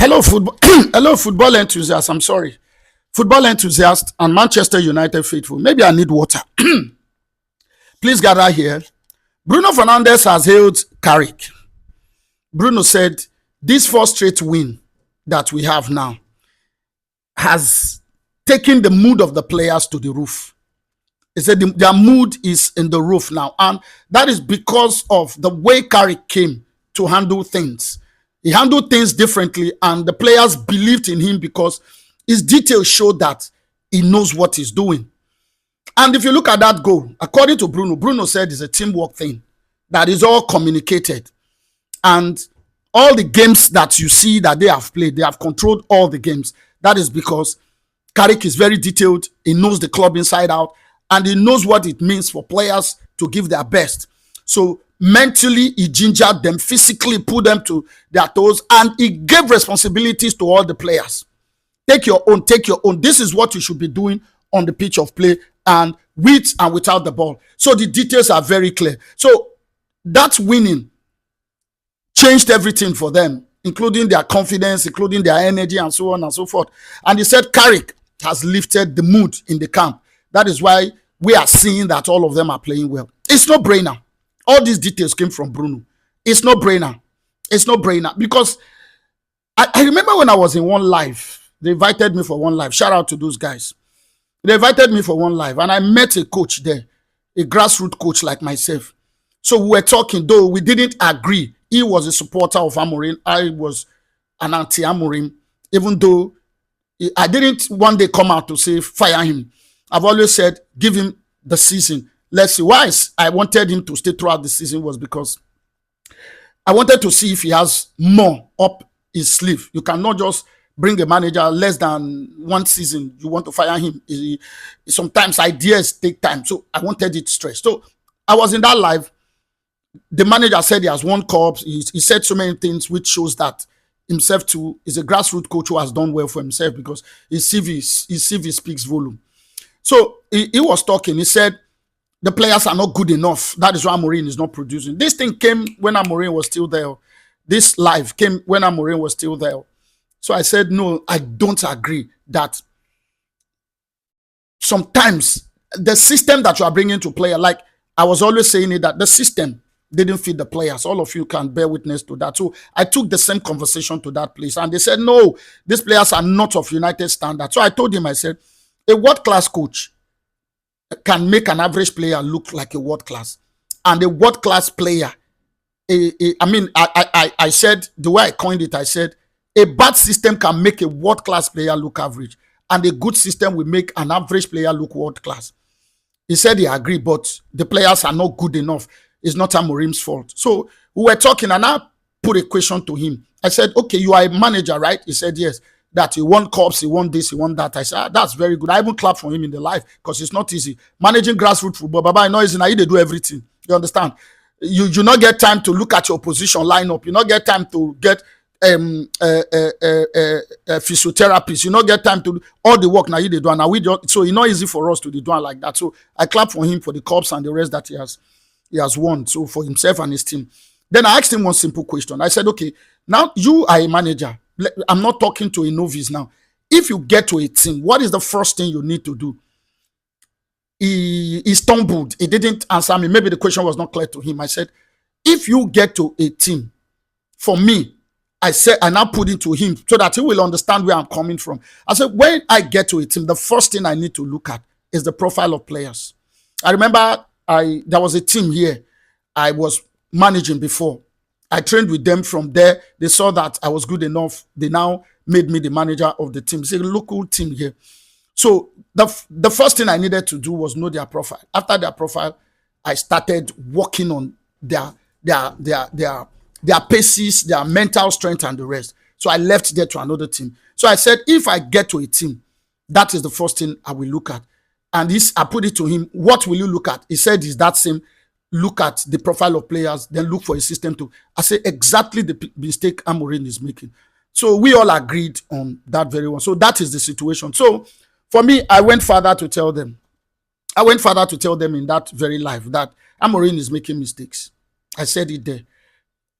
Hello, football. Hello, football enthusiasts. I'm sorry, football enthusiasts and Manchester United faithful. Maybe I need water. Please gather here. Bruno Fernandes has hailed Carrick. Bruno said, "This first straight win that we have now has taken the mood of the players to the roof." He said their mood is in the roof now, and that is because of the way Carrick came to handle things. He handled things differently, and the players believed in him because his details show that he knows what he's doing. And if you look at that goal, according to Bruno, Bruno said it's a teamwork thing, that is all communicated. And all the games that you see that they have played, they have controlled all the games. That is because Carrick is very detailed. He knows the club inside out, and he knows what it means for players to give their best. So mentally, he gingered them, physically put them to their toes, and he gave responsibilities to all the players. Take your own, take your own. This is what you should be doing on the pitch of play, and with and without the ball. So the details are very clear. So that winning changed everything for them, including their confidence, including their energy, and so on and so forth. And he said Carrick has lifted the mood in the camp. That is why we are seeing that all of them are playing well. It's no brainer. All these details came from Bruno. It's no brainer. It's no brainer. Because I remember when I was in One Life, they invited me for One Life. Shout out to those guys. They invited me for One Life, and I met a coach there, a grassroots coach like myself. So we were talking, though we didn't agree. He was a supporter of Amorim. I was an anti-Amorim, even though I didn't one day come out to say fire him. I've always said give him the season. Let's see. Why I wanted him to stay throughout the season was because I wanted to see if he has more up his sleeve. You cannot just bring a manager less than one season. You want to fire him. Sometimes ideas take time. So I wanted it stressed. So I was in that live. The manager said he has won cups. He said so many things, which shows that himself too is a grassroots coach who has done well for himself because his CV speaks volume. So he was talking. He said the players are not good enough. That is why Amorim is not producing. This thing came when Amorim was still there. This live came when Amorim was still there. So I said, no, I don't agree that sometimes the system that you are bringing to player, like I was always saying it, that the system didn't fit the players. All of you can bear witness to that. So I took the same conversation to that place, and they said, no, these players are not of United standard. So I told him, I said, a world-class coach can make an average player look like a world-class. And a world-class player, I said, the way I coined it, I said, a bad system can make a world-class player look average, and a good system will make an average player look world-class. He said he agreed, but the players are not good enough. It's not Amorim's fault. So we were talking, and I put a question to him. I said, okay, you are a manager, right? He said, yes. That he won cups, he won this, he won that. I said, that's very good. I even clapped for him in the life because it's not easy. Managing grassroots football, Baba, I know it's not easy. They do everything. You understand? You do not get time to look at your position lineup. You not get time to get physiotherapists. You not get time to do all the work now they do. Now so it's not easy for us to do like that. So I clap for him for the cups and the rest that he has won. So for himself and his team. Then I asked him one simple question. I said, okay, now you are a manager. I'm not talking to a novice now. If you get to a team, what is the first thing you need to do? He stumbled. He didn't answer me. Maybe the question was not clear to him. I said, if you get to a team, for me, I said, and I put it to him so that he will understand where I'm coming from. I said, when I get to a team, the first thing I need to look at is the profile of players. I remember there was a team here I was managing before. I trained with them from there. They saw that I was good enough. They now made me the manager of the team. It's a local team here. So the first thing I needed to do was know their profile. After their profile, I started working on their paces, their mental strength, and the rest. So I left there to another team. So I said, if I get to a team, that is the first thing I will look at. And I put it to him, what will you look at? He said, is that same. Look at the profile of players, then look for a system to. I say exactly the mistake Amorim is making. So we all agreed on that very one. So that is the situation. So for me, I went further to tell them. I went further to tell them in that very life that Amorim is making mistakes. I said it there.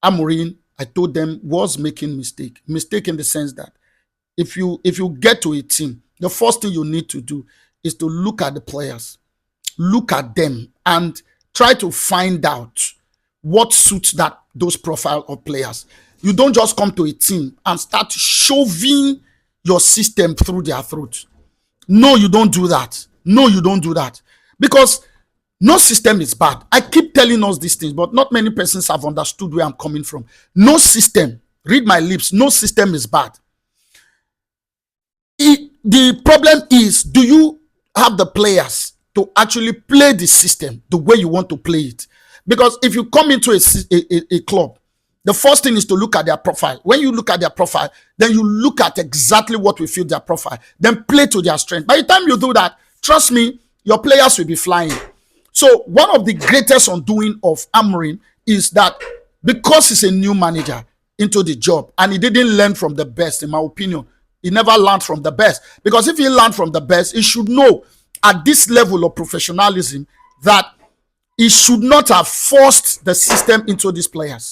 Amorim I told them was making mistake in the sense that if you get to a team, the first thing you need to do is to look at the players, look at them, and try to find out what suits those profile of players. You don't just come to a team and start shoving your system through their throats. No, you don't do that. No, you don't do that. Because no system is bad. I keep telling us these things, but not many persons have understood where I'm coming from. No system, read my lips, no system is bad. The problem is, do you have the players to actually play the system the way you want to play it? Because if you come into a club, the first thing is to look at their profile. When you look at their profile, then you look at exactly what will fit their profile, then play to their strength. By the time you do that, trust me, your players will be flying. So one of the greatest undoing of Amorim is that because he's a new manager into the job and he didn't learn from the best, in my opinion, he never learned from the best. Because if he learned from the best, he should know at this level of professionalism that he should not have forced the system into these players.